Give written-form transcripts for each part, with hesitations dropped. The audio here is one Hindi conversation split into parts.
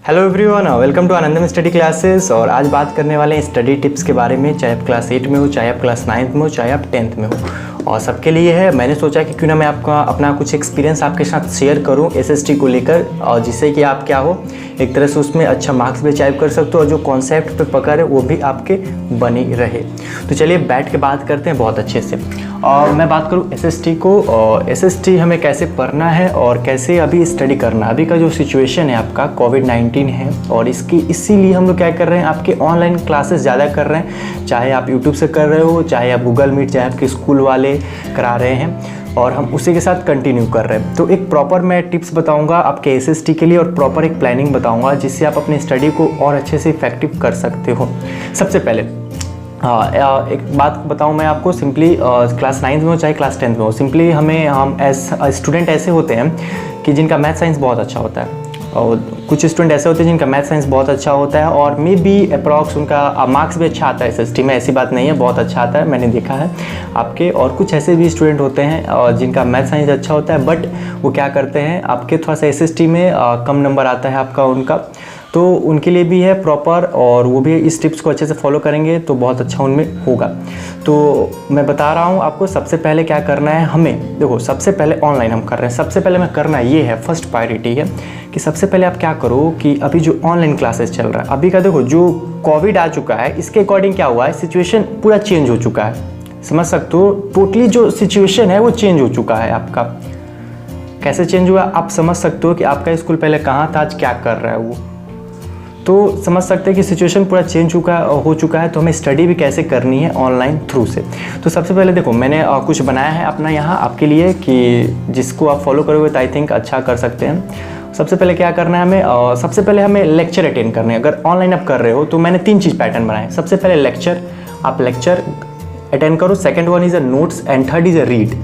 Hello everyone, welcome to Anandam study classes. और आज बात करने वाले हैं स्टडी टिप्स के बारे में। चाहे आप क्लास 8 में हो, चाहे आप क्लास 9 में हो, चाहे आप 10th में हो, और सबके लिए है। मैंने सोचा कि क्यों ना मैं आपका अपना कुछ एक्सपीरियंस आपके साथ शेयर करूं एसएसटी को लेकर, और जिससे कि आप क्या हो एक तरह से उसमें अच्छा मार्क्स भी अचीव कर सकते हो और जो कॉन्सेप्ट पे पकड़ है वो भी आपके बनी रहे। तो चलिए बैठ के बात करते हैं बहुत अच्छे से। और मैं बात करूं एसएसटी को, और एसएसटी हमें कैसे पढ़ना है और कैसे अभी स्टडी करना है। अभी का जो सिचुएशन है आपका कोविड-19 है, और इसीलिए हम लोग क्या कर रहे हैं, आपके ऑनलाइन क्लासेस ज़्यादा कर रहे हैं। चाहे आप यूट्यूब से कर रहे हो, चाहे आप गूगल मीट, चाहे आपके स्कूल वाले करा रहे हैं, और हम उसी के साथ कंटिन्यू कर रहे हैं। तो एक प्रॉपर मैं टिप्स बताऊंगा आपके एसएसटी के लिए, और प्रॉपर एक प्लानिंग बताऊंगा जिससे आप अपनी स्टडी को और अच्छे से इफेक्टिव कर सकते हो। सबसे पहले एक बात बताऊं मैं आपको, सिंपली क्लास 9 में हो चाहे क्लास 10 में हो, सिंपली हम एज स्टूडेंट ऐसे होते हैं कि जिनका मैथ साइंस बहुत अच्छा होता है, और कुछ स्टूडेंट ऐसे होते हैं जिनका मैथ साइंस बहुत अच्छा होता है, और मे बी अप्रॉक्स उनका मार्क्स भी अच्छा आता है एसएसटी में। ऐसी बात नहीं है, बहुत अच्छा आता है, मैंने देखा है आपके। और कुछ ऐसे भी स्टूडेंट होते हैं और जिनका मैथ साइंस अच्छा होता है, बट वो क्या करते हैं, आपके थोड़ा सा एसएसटी में कम नंबर आता है आपका उनका, तो उनके लिए भी है प्रॉपर, और वो भी इस टिप्स को अच्छे से फॉलो करेंगे तो बहुत अच्छा उनमें होगा। तो मैं बता रहा हूँ आपको सबसे पहले क्या करना है हमें। देखो, सबसे पहले ऑनलाइन हम कर रहे हैं, सबसे पहले मैं करना ये है, फर्स्ट प्रायोरिटी है कि सबसे पहले आप क्या करो कि अभी जो ऑनलाइन क्लासेस चल रहा है अभी का, देखो जो कोविड आ चुका है इसके अकॉर्डिंग क्या हुआ है, सिचुएशन पूरा चेंज हो चुका है। समझ सकते हो, टोटली जो सिचुएशन है वो चेंज हो चुका है आपका। कैसे चेंज हुआ आप समझ सकते हो कि आपका स्कूल पहले कहाँ था, आज क्या कर रहा है वो, तो समझ सकते हैं कि सिचुएशन पूरा चेंज हो चुका है। तो हमें स्टडी भी कैसे करनी है ऑनलाइन थ्रू से। तो सबसे पहले देखो, मैंने कुछ बनाया है अपना यहाँ आपके लिए कि जिसको आप फॉलो करोगे तो आई थिंक अच्छा कर सकते हैं। सबसे पहले क्या करना है हमें, सबसे पहले हमें लेक्चर अटेंड करने हैं। अगर ऑनलाइन आप कर रहे हो तो मैंने 3 चीज़ पैटर्न बनाए। सबसे पहले लेक्चर, आप लेक्चर अटेंड करो। Second one is a notes, and third is a read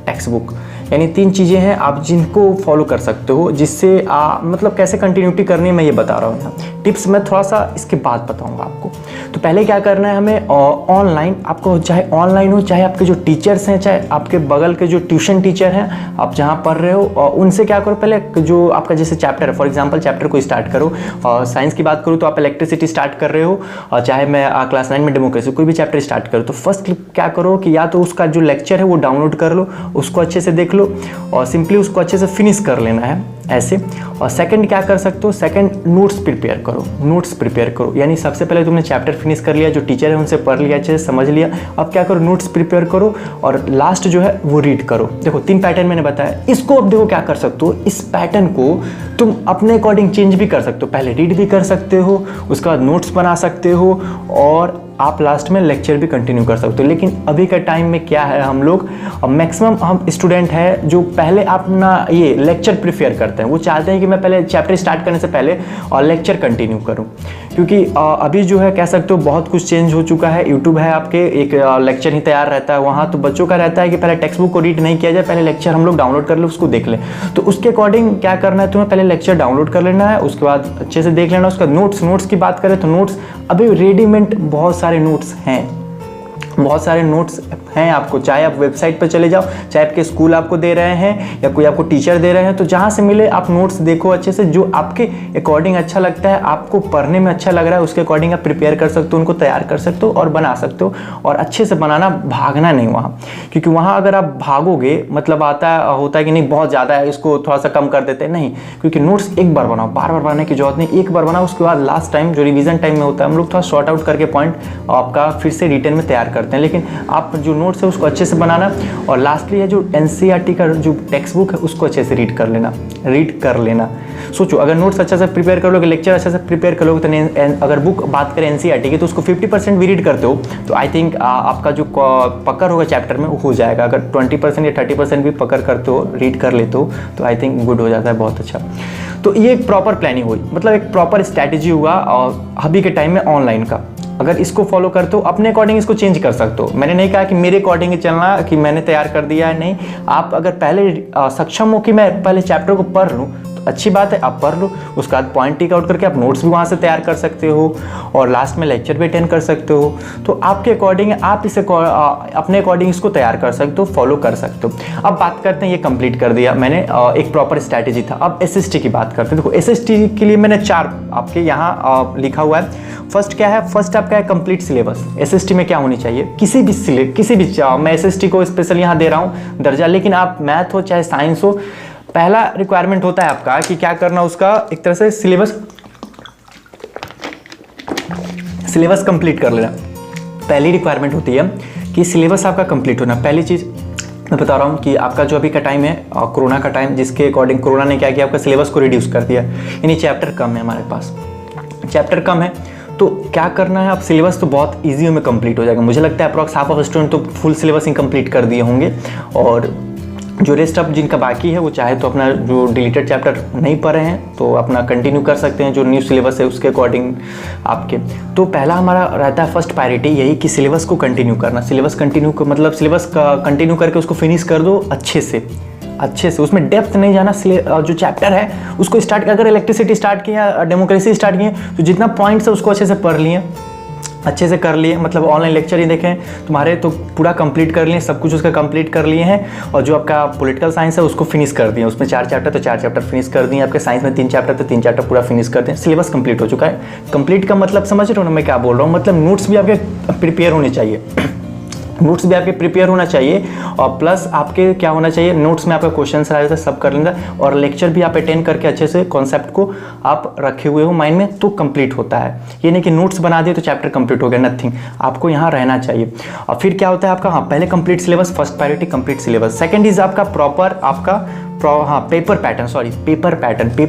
text book. यानी 3 चीज़ें हैं आप जिनको फॉलो कर सकते हो, जिससे मतलब कैसे कंटिन्यूटी करनी है मैं ये बता रहा हूँ यहाँ। टिप्स मैं थोड़ा सा इसके बाद बताऊँगा आपको। तो पहले क्या करना है हमें, ऑनलाइन आपको, चाहे ऑनलाइन हो चाहे आपके जो टीचर्स हैं, चाहे आपके बगल के जो ट्यूशन टीचर हैं, आप जहाँ पढ़ रहे हो, उनसे क्या करो, पहले जो आपका जैसे चैप्टर है, फॉर एग्जाम्पल चैप्टर को स्टार्ट करो। साइंस की बात करूँ तो आप इलेक्ट्रिसिटी स्टार्ट कर रहे हो, और चाहे मैं क्लास 9 में डेमोक्रेसी, कोई भी चैप्टर स्टार्ट करो, तो फर्स्ट क्या करो कि या तो उसका जो लेक्चर है वो डाउनलोड कर लो, उसको अच्छे से देख लो और सिंपली उसको अच्छे से फिनिश कर लेना है ऐसे। और सेकंड क्या कर सकते हो, सेकंड नोट्स प्रिपेयर करो। नोट्स प्रिपेयर करो यानी सबसे पहले तुमने चैप्टर फिनिश कर लिया, जो टीचर है उनसे पढ़ लिया, अच्छे से समझ लिया, अब क्या करो, नोट्स प्रिपेयर करो, और लास्ट जो है वो रीड करो। देखो 3 पैटर्न मैंने बताया, इसको अब देखो क्या कर सकते हो, इस पैटर्न को तुम अपने अकॉर्डिंग चेंज भी कर सकते हो। पहले रीड भी कर सकते हो, उसके बाद नोट्स बना सकते हो, और आप लास्ट में लेक्चर भी कंटिन्यू कर सकते हो। लेकिन अभी का टाइम में क्या है, हम लोग मैक्सिमम हम स्टूडेंट हैं जो पहले अपना ये लेक्चर प्रिफेयर करते हैं। वो चाहते हैं कि मैं पहले चैप्टर स्टार्ट करने से पहले और लेक्चर कंटिन्यू करूं, क्योंकि अभी जो है कह सकते हो बहुत कुछ चेंज हो चुका है। यूट्यूब है आपके, एक लेक्चर ही तैयार रहता है वहाँ, तो बच्चों का रहता है कि पहले टेक्स्ट बुक को रीड नहीं किया जाए, पहले लेक्चर हम लोग डाउनलोड कर ले, उसको देख लें। तो उसके अकॉर्डिंग क्या करना है, तुम्हें पहले लेक्चर डाउनलोड कर लेना है, उसके बाद अच्छे से देख लेना। उसका नोट्स की बात करें तो नोट्स अभी रेडीमेड बहुत सारे नोट्स हैं, बहुत सारे नोट्स हैं आपको। चाहे आप वेबसाइट पर चले जाओ, चाहे आपके स्कूल आपको दे रहे हैं या कोई आपको टीचर दे रहे हैं, तो जहाँ से मिले आप नोट्स देखो अच्छे से, जो आपके अकॉर्डिंग अच्छा लगता है, आपको पढ़ने में अच्छा लग रहा है, उसके अकॉर्डिंग आप प्रिपेयर कर सकते हो, उनको तैयार कर सकते हो और बना सकते हो। और अच्छे से बनाना, भागना नहीं वहाँ, क्योंकि वहाँ अगर आप भागोगे मतलब होता है कि नहीं बहुत ज़्यादा है, इसको थोड़ा सा कम कर देते हैं, नहीं। क्योंकि नोट्स एक बार बनाओ, बार बार बनाने की जरूरत नहीं, एक बार बनाओ, उसके बाद लास्ट टाइम जो रिवीजन टाइम में होता है हम लोग थोड़ा शॉर्ट आउट करके पॉइंट आपका फिर से रिटर्न में तैयार करते हैं। लेकिन आप जो नोट्स है उसको अच्छे से बनाना, और लास्टली है जो एनसीईआरटी का जो टेक्स्ट बुक है उसको अच्छे से रीड कर लेना। सोचो, अगर नोट्स अच्छे से प्रिपेयर कर लोगे, लेक्चर अच्छे से प्रिपेयर कर लोगे, तो अगर बुक बात करें एनसीईआरटी की तो उसको 50% भी रीड करते हो तो आई थिंक आपका जो पकड़ होगा चैप्टर में वो हो जाएगा। अगर 20% या 30% भी पकड़ करते हो, रीड कर लेते हो, तो आई थिंक गुड हो जाता है, बहुत अच्छा। तो ये एक प्रॉपर प्लानिंग हुई, मतलब एक प्रॉपर स्ट्रैटेजी हुआ और अभी के टाइम में ऑनलाइन का। अगर इसको फॉलो करते हो, अपने अकॉर्डिंग इसको चेंज कर सकते हो। मैंने नहीं कहा कि मेरे अकॉर्डिंग चलना, कि मैंने तैयार कर दिया है, नहीं। आप अगर पहले सक्षम हो कि मैं पहले चैप्टर को पढ़ लूँ, तो अच्छी बात है, आप पढ़ लो, उसके बाद पॉइंट टिक आउट करके आप नोट्स भी वहाँ से तैयार कर सकते हो और लास्ट में लेक्चर भी अटेंड कर सकते हो। तो आपके अकॉर्डिंग आप इसे अपने अकॉर्डिंग इसको तैयार कर सकते हो, फॉलो कर सकते हो। अब बात करते हैं, ये कंप्लीट कर दिया मैंने, एक प्रॉपर स्ट्रैटेजी था। अब एसएसटी की बात करते हैं। देखो एसएसटी के लिए मैंने 4 आपके यहाँ लिखा हुआ है। फर्स्ट क्या है, फर्स्ट आपका है कंप्लीट सिलेबस। एसएसटी में क्या होनी चाहिए, किसी भी मैं एसएसटी को स्पेशल यहाँ दे रहा हूँ दर्जा, लेकिन आप मैथ हो चाहे साइंस हो, पहला रिक्वायरमेंट होता है आपका कि क्या करना, उसका एक तरह से सिलेबस कंप्लीट कर लेना। पहली रिक्वायरमेंट होती है कि सिलेबस आपका कंप्लीट होना। पहली चीज़ मैं बता रहा हूँ कि आपका जो अभी का टाइम है, कोरोना का टाइम, जिसके अकॉर्डिंग कोरोना ने क्या किया, आपका सिलेबस को रिड्यूस कर दिया, यानी चैप्टर कम है हमारे पास, चैप्टर कम है। तो क्या करना है, आप सिलेबस तो बहुत ईजी में कंप्लीट हो जाएगा। मुझे लगता है अप्रॉक्स हाफ ऑफ स्टूडेंट तो फुल सिलेबस ही कंप्लीट कर दिए होंगे, और जो रेस्ट ऑफ जिनका बाकी है वो चाहे तो अपना जो डिलीटेड चैप्टर नहीं पढ़े हैं तो अपना कंटिन्यू कर सकते हैं, जो न्यू सिलेबस है उसके अकॉर्डिंग आपके। तो पहला हमारा रहता है फर्स्ट प्रायोरिटी यही कि सिलेबस को कंटिन्यू करना। सिलेबस कंटिन्यू मतलब सिलेबस का कंटिन्यू करके उसको फिनिश कर दो अच्छे से, उसमें डेप्थ नहीं जाना। जो चैप्टर है उसको स्टार्ट, अगर इलेक्ट्रिसिटी स्टार्ट किया, डेमोक्रेसी स्टार्ट किए, तो जितना पॉइंट्स है उसको अच्छे से पढ़ लिए, अच्छे से कर लिए। मतलब ऑनलाइन लेक्चर ही देखें तुम्हारे तो पूरा कंप्लीट कर लिए, सब कुछ उसका कंप्लीट कर लिए हैं। और जो आपका पॉलिटिकल साइंस है उसको फिनिश कर दिए, उसमें 4 चैप्टर तो 4 चैप्टर फिनिश कर दिए। आपके साइंस में 3 चैप्टर तो 3 चैप्टर पूरा फिनिश कर दिए। सिलेबस कंप्लीट हो चुका है। कंप्लीट का मतलब समझ रहे हो ना मैं क्या बोल रहा हूँ, मतलब नोट्स भी आपके प्रिपेयर होने चाहिए, नोट्स भी आपके प्रिपेयर होना चाहिए, और प्लस आपके क्या होना चाहिए, नोट्स में आपका क्वेश्चन आ जाता है, सब कर लेंगे, और लेक्चर भी आप अटेंड करके अच्छे से कॉन्सेप्ट को आप रखे हुए हो माइंड में, तो कंप्लीट होता है। ये नहीं कि नोट्स बना दिए तो चैप्टर कंप्लीट हो गया, नथिंग, आपको यहाँ रहना चाहिए। और फिर क्या होता है आपका, हाँ पहले complete syllabus, first priority complete syllabus. Second is आपका प्रॉपर पेपर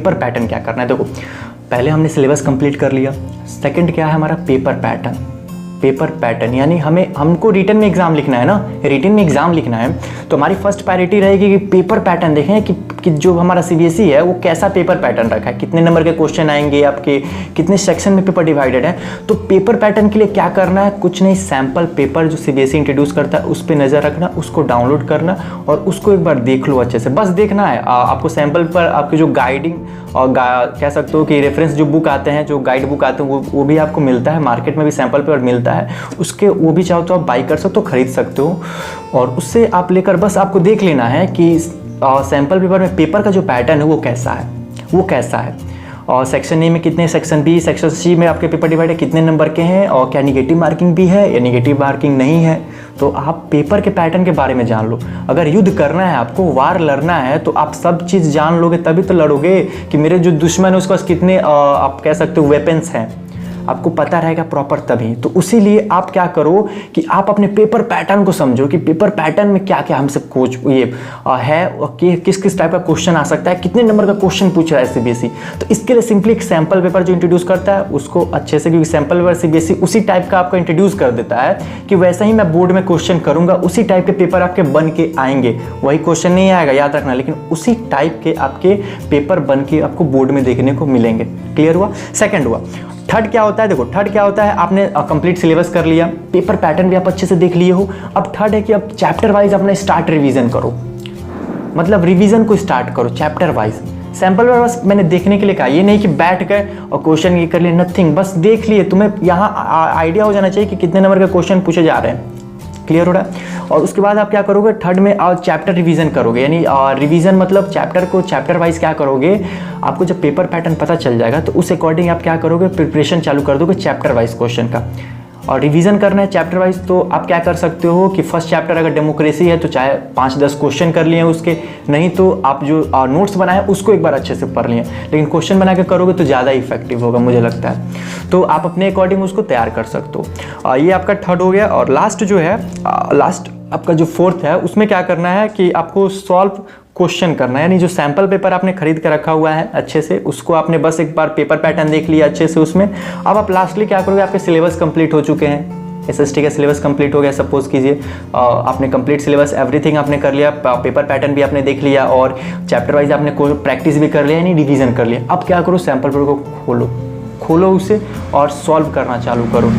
पैटर्न क्या करना है। देखो पहले हमने सिलेबस कंप्लीट कर लिया, सेकंड क्या है हमारा पेपर पैटर्न, यानी हमको रिटन में एग्जाम लिखना है ना, रिटन में एग्जाम लिखना है, तो हमारी फर्स्ट प्रायोरिटी रहेगी कि पेपर पैटर्न देखें कि जो हमारा सीबीएसई है वो कैसा पेपर पैटर्न रखा है, कितने नंबर के क्वेश्चन आएंगे आपके, कितने सेक्शन में पेपर डिवाइडेड है। तो पेपर पैटर्न के लिए क्या करना है, कुछ नहीं, सैम्पल पेपर जो सीबीएसई इंट्रोड्यूस करता है उस पर नज़र रखना, उसको डाउनलोड करना और उसको एक बार देख लो अच्छे से, बस देखना है। आपको सैम्पल पर आपकी जो गाइडिंग और कह सकते हो कि रेफरेंस जो बुक आते हैं, जो गाइड बुक आते हैं, वो भी आपको मिलता है, मार्केट में भी सैम्पल पेपर मिलता है, उसके वो भी चाहो तो आप बाई कर सकते हो, खरीद सकते हो, और उससे आप लेकर बस आपको देख लेना है कि सैम्पल पेपर में पेपर का जो पैटर्न है वो कैसा है, और सेक्शन ए में कितने, सेक्शन बी, सेक्शन सी में आपके पेपर डिवाइड है कितने नंबर के हैं, और क्या निगेटिव मार्किंग भी है या निगेटिव मार्किंग नहीं है। तो आप पेपर के पैटर्न के बारे में जान लो। अगर युद्ध करना है, आपको वार लड़ना है, तो आप सब चीज़ जान लोगे तभी तो लड़ोगे कि मेरे जो दुश्मन है उसके पास कितने आप कह सकते हो वेपन्स हैं, आपको पता रहेगा प्रॉपर तभी। तो उसी लिए आप क्या करो कि आप अपने पेपर पैटर्न को समझो कि पेपर पैटर्न में क्या क्या हमसे है कि किस टाइप का क्वेश्चन आ सकता है, कितने नंबर का क्वेश्चन पूछ रहा है सीबीएसई। तो इसके लिए सिंपली एक सैम्पल पेपर जो इंट्रोड्यूस करता है उसको अच्छे से, क्योंकि सैम्पल पेपर सीबीएसई उसी टाइप का आपको इंट्रोड्यूस कर देता है कि वैसा ही मैं बोर्ड में क्वेश्चन करूंगा, उसी टाइप के पेपर आपके बन के आएंगे। वही क्वेश्चन नहीं आएगा, याद रखना, लेकिन उसी टाइप के आपके पेपर बन के आपको बोर्ड में देखने को मिलेंगे। क्लियर हुआ? सेकेंड हुआ। थर्ड क्या होता है, देखो थर्ड क्या होता है, आपने कंप्लीट सिलेबस कर लिया, पेपर पैटर्न भी आप अच्छे से देख लिए हो। अब थर्ड है कि अब चैप्टर वाइज अपना स्टार्ट रिवीजन करो, मतलब रिवीजन को स्टार्ट करो चैप्टर वाइज। सैम्पल में बस मैंने देखने के लिए कहा, ये नहीं कि बैठ गए और क्वेश्चन ये कर लिए, नथिंग, बस देख लिए। तुम्हें यहाँ आइडिया हो जाना चाहिए कि कितने नंबर के क्वेश्चन पूछे जा रहे हैं। क्लियर हो रहा है? और उसके बाद आप क्या करोगे, थर्ड में चैप्टर रिवीजन करोगे, यानी रिवीजन मतलब चैप्टर को चैप्टर वाइज क्या करोगे, आपको जब पेपर पैटर्न पता चल जाएगा तो उस अकॉर्डिंग आप क्या करोगे, प्रिपरेशन चालू कर दोगे चैप्टर वाइज क्वेश्चन का। और रिवीजन करना है चैप्टर वाइज, तो आप क्या कर सकते हो कि फर्स्ट चैप्टर अगर डेमोक्रेसी है तो चाहे 5-10 क्वेश्चन कर लिए उसके, नहीं तो आप जो नोट्स बनाए उसको एक बार अच्छे से पढ़ लिए, लेकिन क्वेश्चन बना के करोगे तो ज़्यादा इफेक्टिव होगा मुझे लगता है। तो आप अपने अकॉर्डिंग उसको तैयार कर सकते हो। ये आपका थर्ड हो गया। और लास्ट जो है, लास्ट आपका जो फोर्थ है, उसमें क्या करना है कि आपको सॉल्व क्वेश्चन करना है, यानी जो सैम्पल पेपर आपने खरीद के रखा हुआ है अच्छे से, उसको आपने बस एक बार पेपर पैटर्न देख लिया अच्छे से उसमें। अब आप लास्टली क्या करोगे, आपके सिलेबस कंप्लीट हो चुके हैं, एसएसटी का सिलेबस कंप्लीट हो गया सपोज कीजिए, आपने कंप्लीट सिलेबस एवरीथिंग आपने कर लिया, पेपर पैटर्न भी आपने देख लिया और चैप्टर वाइज आपने प्रैक्टिस भी कर लिया, यानी रिवीजन कर लिया। अब क्या करो, सैम्पल पेपर को खोलो उसे और सॉल्व करना चालू करो।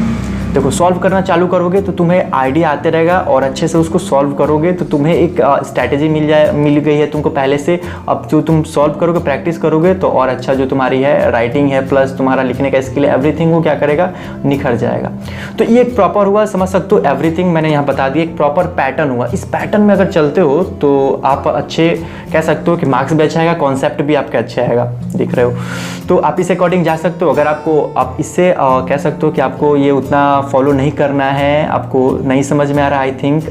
देखो सॉल्व करना चालू करोगे तो तुम्हें आइडिया आते रहेगा और अच्छे से उसको सॉल्व करोगे तो तुम्हें एक स्ट्रैटेजी मिल गई है तुमको पहले से। अब जो तुम सॉल्व करोगे, प्रैक्टिस करोगे तो और अच्छा जो तुम्हारी है राइटिंग है प्लस तुम्हारा लिखने का स्किल है, एवरीथिंग वो क्या करेगा, निखर जाएगा। तो ये एक प्रॉपर हुआ, समझ सकते हो एवरीथिंग मैंने यहाँ बता दिया, एक प्रॉपर पैटर्न हुआ। इस पैटर्न में अगर चलते हो तो आप अच्छे कह सकते हो कि मार्क्स भी अच्छा आएगा, कॉन्सेप्ट भी आपका अच्छा आएगा, दिख रहे हो। तो आप इस अकॉर्डिंग जा सकते हो। अगर आपको आप इससे कह सकते हो कि आपको ये उतना फॉलो नहीं करना है, आपको नहीं समझ में आ रहा आई थिंक,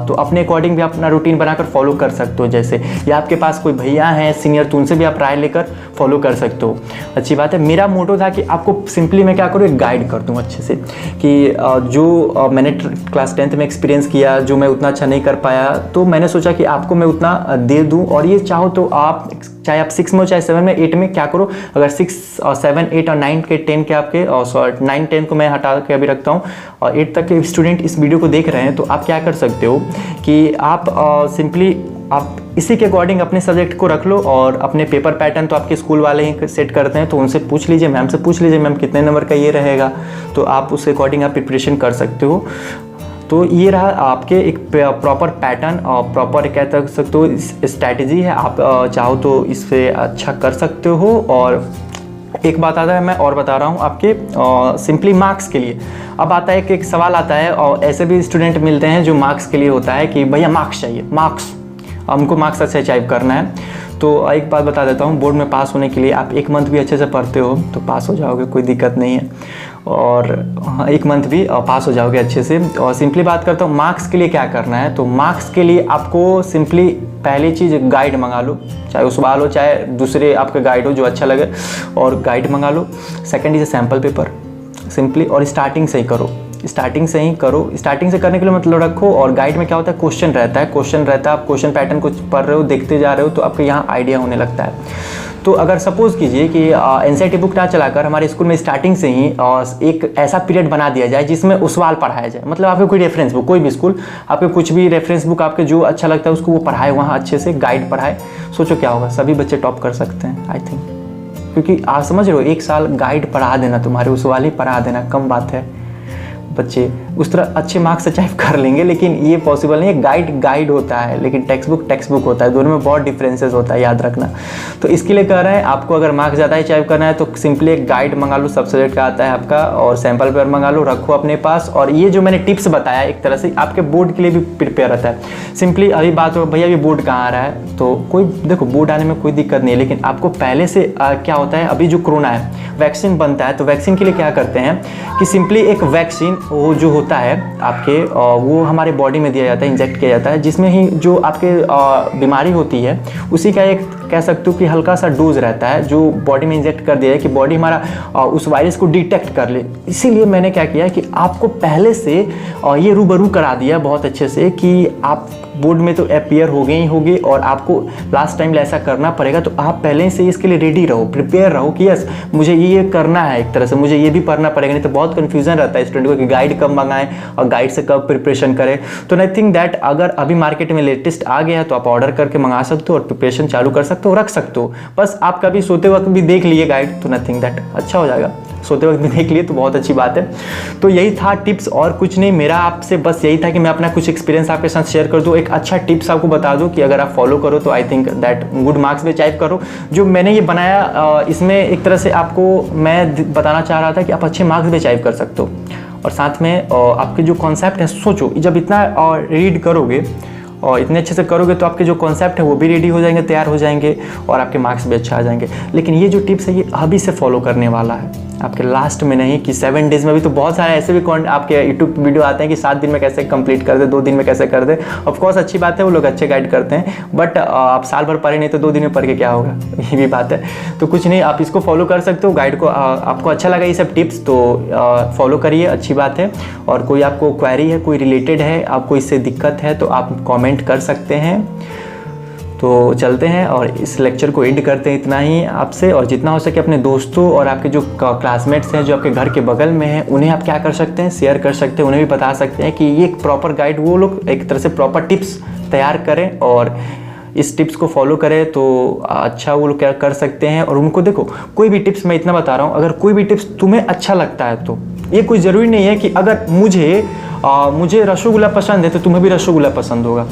तो अपने अकॉर्डिंग भी अपना रूटीन बनाकर फॉलो कर सकते हो। जैसे या आपके पास कोई भैया हैं सीनियर, तो उनसे भी आप राय लेकर फॉलो कर सकते हो, अच्छी बात है। मेरा मोटो था कि आपको सिंपली मैं क्या करूँ, एक गाइड कर दूँ अच्छे से कि जो मैंने क्लास 10th में एक्सपीरियंस किया, जो मैं उतना अच्छा नहीं कर पाया, तो मैंने सोचा कि आपको मैं उतना दे दूँ। और ये चाहो तो आप चाहे आप 6 में हो चाहे 7 में 8 में क्या करो, अगर 6 और 7 8 और 9 के 10 के आपके 9 10 को मैं हटा के अभी रखता हूँ और 8 तक के स्टूडेंट इस वीडियो को देख रहे हैं, तो आप क्या कर सकते हो कि आप सिंपली आप इसी के अकॉर्डिंग अपने सब्जेक्ट को रख लो और अपने पेपर पैटर्न तो आपके स्कूल वाले ही सेट करते हैं, तो उनसे पूछ लीजिए, मैम से पूछ लीजिए मैम कितने नंबर का ये रहेगा, तो आप उस अकॉर्डिंग आप प्रिपरेशन कर सकते हो। तो ये रहा आपके एक प्रॉपर पैटर्न और प्रॉपर कह सकते हो स्ट्रैटेजी है। आप चाहो तो इससे अच्छा कर सकते हो। और एक बात आता है, मैं और बता रहा हूँ आपके सिंपली मार्क्स के लिए। अब आता है कि एक सवाल आता है और ऐसे भी स्टूडेंट मिलते हैं जो मार्क्स के लिए होता है कि भैया मार्क्स चाहिए, मार्क्स हमको मार्क्स अच्छे अचीव करना है। तो एक बात बता देता हूँ, बोर्ड में पास होने के लिए आप 1 मंथ भी अच्छे से पढ़ते हो तो पास हो जाओगे, कोई दिक्कत नहीं है। और 1 मंथ भी पास हो जाओगे अच्छे से। और सिंपली बात करता हूँ मार्क्स के लिए क्या करना है, तो मार्क्स के लिए आपको सिंपली पहली चीज़ गाइड मंगा लो, चाहे उस वाल हो चाहे दूसरे आपके गाइड हो जो अच्छा लगे, और गाइड मंगा लो। Second is sample paper simply, और स्टार्टिंग से ही करो, स्टार्टिंग से ही करो। स्टार्टिंग से करने के लिए मतलब रखो। और गाइड में क्या होता है, क्वेश्चन रहता है, आप क्वेश्चन पैटर्न को पढ़ रहे हो, देखते जा रहे हो, तो आपको यहाँ आइडिया होने लगता है। तो अगर सपोज़ कीजिए कि एनसीईआरटी बुक ना चलाकर हमारे स्कूल में स्टार्टिंग से ही एक ऐसा पीरियड बना दिया जाए जिसमें उस वाल पढ़ाया जाए, मतलब आपको कोई रेफरेंस बुक, कोई भी स्कूल आपके कुछ भी रेफरेंस बुक आपके जो अच्छा लगता है उसको वो पढ़ाए, वहाँ अच्छे से गाइड पढ़ाए। सोचो क्या होगा, सभी बच्चे टॉप कर सकते हैं आई थिंक, क्योंकि आप समझ रहे हो 1 साल गाइड पढ़ा देना, तुम्हारे उस वाले पढ़ा देना कम बात है। बच्चे उस तरह अच्छे मार्क्स अचीव कर लेंगे, लेकिन ये पॉसिबल नहीं है। गाइड होता है लेकिन टेक्स्ट बुक होता है, दोनों में बहुत डिफरेंसेस होता है, याद रखना। तो इसके लिए कह रहे हैं आपको अगर मार्क्स ज़्यादा अचीव करना है तो सिंपली एक गाइड मंगा लो, सब सब्जेक्ट का आता है आपका, और सैम्पल पेपर मंगा लो, रखो अपने पास। और ये जो मैंने टिप्स बताया एक तरह से आपके बोर्ड के लिए भी प्रिपेयर रहता है। सिंपली अभी बात हो भैया अभी बोर्ड कहाँ आ रहा है, तो कोई देखो बोर्ड आने में कोई दिक्कत नहीं है, लेकिन आपको पहले से क्या होता है, अभी जो कोरोना है वैक्सीन बनता है, तो वैक्सीन के लिए क्या करते हैं कि सिंपली एक वैक्सीन वो जो होता है आपके वो हमारे बॉडी में दिया जाता है, इंजेक्ट किया जाता है, जिसमें ही जो आपके बीमारी होती है उसी का एक कह सकते हो कि हल्का सा डोज रहता है जो बॉडी में इंजेक्ट कर दिया है कि बॉडी हमारा उस वायरस को डिटेक्ट कर ले। इसीलिए मैंने क्या किया कि आपको पहले से ये रूबरू करा दिया बहुत अच्छे से कि आप बोर्ड में तो अपियर हो गए ही होगे और आपको लास्ट टाइम ऐसा करना पड़ेगा, तो आप पहले से इसके लिए रेडी रहो, प्रिपेयर रहो कि यस मुझे ये करना है, एक तरह से मुझे ये भी पढ़ना पड़ेगा। नहीं तो बहुत कन्फ्यूजन रहता है स्टूडेंट को कि गाइड कब मंगाएं और गाइड से कब प्रिपरेशन करें। तो आई थिंक दैट अगर अभी मार्केट में लेटेस्ट आ गया है तो आप ऑर्डर करके मंगा सकते हो और प्रिपरेशन चालू कर सकते हो, रख सकते हो। बस आप कभी सोते वक्त भी देख लिए गाइड तो नथिंग दैट अच्छा हो जाएगा, सोते वक्त भी देख लिए तो बहुत अच्छी बात है। तो यही था टिप्स और कुछ नहीं, मेरा आपसे बस यही था कि मैं अपना कुछ एक्सपीरियंस आपके साथ शेयर कर दूं, एक अच्छा टिप्स आपको बता दूं कि अगर आप फॉलो करो तो I think that good marks भी अचीव करो। जो मैंने ये बनाया इसमें एक तरह से आपको मैं बताना चाह रहा था कि आप अच्छे मार्क्स भी अचीव कर सकते हो, और साथ में आपके जो कॉन्सेप्ट है, सोचो जब इतना रीड करोगे और इतने अच्छे से करोगे तो आपके जो कॉन्सेप्ट है वो भी रेडी हो जाएंगे, तैयार हो जाएंगे, और आपके मार्क्स भी अच्छा आ जाएंगे। लेकिन ये जो टिप्स है ये अभी से फॉलो करने वाला है, आपके लास्ट में नहीं कि 7 डेज में। भी तो बहुत सारे ऐसे भी आपके यूट्यूब वीडियो आते हैं कि 7 दिन में कैसे कंप्लीट कर दे, 2 दिन में कैसे कर दे। ऑफकोर्स अच्छी बात है, वो लोग अच्छे गाइड करते हैं, बट आप साल भर पढ़े नहीं तो 2 दिन में पढ़ के क्या होगा, ये भी बात है। तो कुछ नहीं, आप इसको फॉलो कर सकते हो गाइड को। आपको अच्छा लगा ये सब टिप्स तो फॉलो करिए, अच्छी बात है। और कोई आपको क्वेरी है, कोई रिलेटेड है, आपको इससे दिक्कत है तो आप कॉमेंट कर सकते हैं। तो चलते हैं और इस लेक्चर को एंड करते हैं इतना ही आपसे। और जितना हो सके अपने दोस्तों और आपके जो क्लासमेट्स हैं जो आपके घर के बगल में हैं उन्हें आप क्या कर सकते हैं, शेयर कर सकते हैं, उन्हें भी बता सकते हैं कि ये एक प्रॉपर गाइड, वो लोग एक तरह से प्रॉपर टिप्स तैयार करें और इस टिप्स को फॉलो करें तो अच्छा वो लोग क्या कर सकते हैं। और उनको देखो कोई भी टिप्स, मैं इतना बता रहा हूँ, अगर कोई भी टिप्स तुम्हें अच्छा लगता है तो ये कोई ज़रूरी नहीं है कि अगर मुझे रसगुल्ला पसंद है तो तुम्हें भी रसगुल्ला पसंद होगा,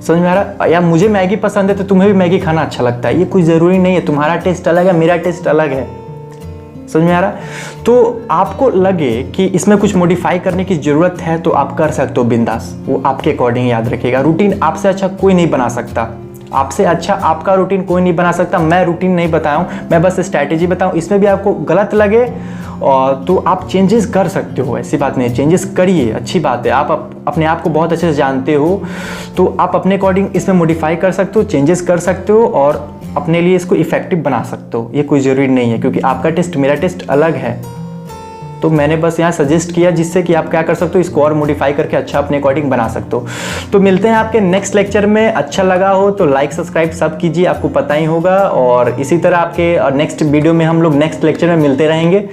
समझ में आ रहा? या मुझे मैगी पसंद है तो तुम्हें भी मैगी खाना अच्छा लगता है, ये कोई ज़रूरी नहीं है। तुम्हारा टेस्ट अलग है, मेरा टेस्ट अलग है, समझ में आ रहा? तो आपको लगे कि इसमें कुछ मॉडिफाई करने की ज़रूरत है तो आप कर सकते हो बिंदास, वो आपके अकॉर्डिंग याद रखिएगा। रूटीन आपसे अच्छा कोई नहीं बना सकता, आपसे अच्छा आपका रूटीन कोई नहीं बना सकता। मैं रूटीन नहीं बताऊं, मैं बस स्ट्रैटेजी बताऊं। इसमें भी आपको गलत लगे तो आप चेंजेस कर सकते हो, ऐसी बात नहीं, चेंजेस करिए, अच्छी बात है। आप अपने आप को बहुत अच्छे से जानते हो तो आप अपने अकॉर्डिंग इसमें मॉडिफाई कर सकते हो, चेंजेस कर सकते हो और अपने लिए इसको इफेक्टिव बना सकते हो। ये कोई ज़रूरी नहीं है क्योंकि आपका टेस्ट मेरा टेस्ट अलग है, तो मैंने बस यहाँ सजेस्ट किया जिससे कि आप क्या कर सकते हो, इसको और मॉडिफाई करके अच्छा अपने अकॉर्डिंग बना सकते हो। तो मिलते हैं आपके नेक्स्ट लेक्चर में। अच्छा लगा हो तो लाइक सब्सक्राइब सब कीजिए, आपको पता ही होगा। और इसी तरह आपके नेक्स्ट वीडियो में हम लोग नेक्स्ट लेक्चर में मिलते रहेंगे।